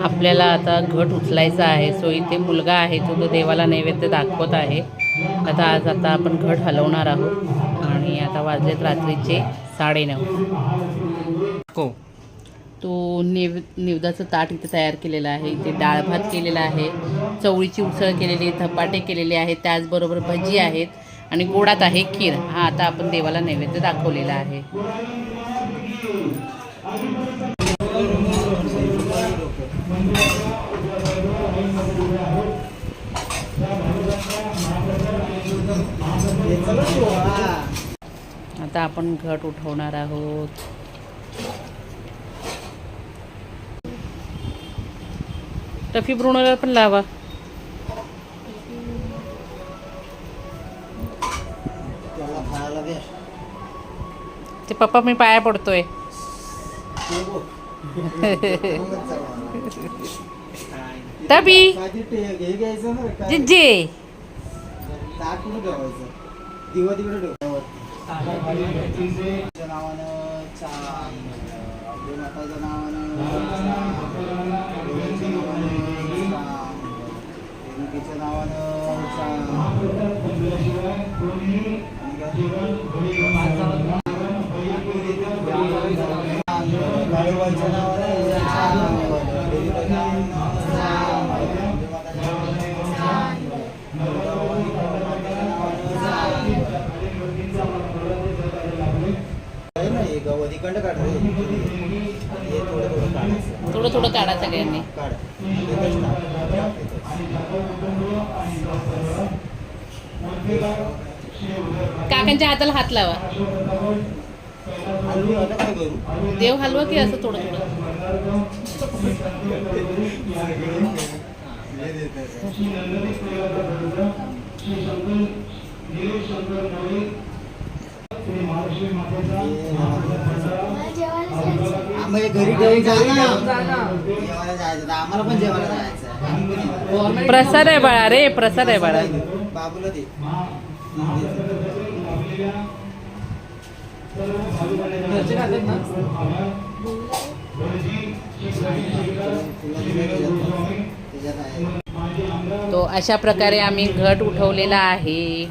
आपल्याला आता घट उचलायचा आहे. सो इथे मुलगा आहे तो देवाला नैवेद्य दाखवत आहे. आता आपण घट हलवणार आहोत आणि आता वाजलेत रात्रीचे 9:30. तो निवदाचं ताट इथे तयार केलेलं आहे. इथे डाळ भात केलेला आहे, चवळीची उसळ केलेली, धपाटे केलेले आहेत, त्याचबरोबर भजी आहेत आणि गोडात आहे खीर. हा आता आपण देवाला नैवेद्य दाखवलेला आहे. आता आपण घट उठवणार आहोत. टफी ब्रुनोला पण लावा. ते पप्पा मी पाया पडतोय. टफी जिज्जे थोडं थोडं काढा सगळ्यांनी. काकांच्या हाताला हात लावा. देव हलवा की असं थोडं थोडं. प्रसाद आहे बाळा रे, प्रसाद आहे बाळा. तो अशा प्रकारे आम्ही घट उठवलेला आहे.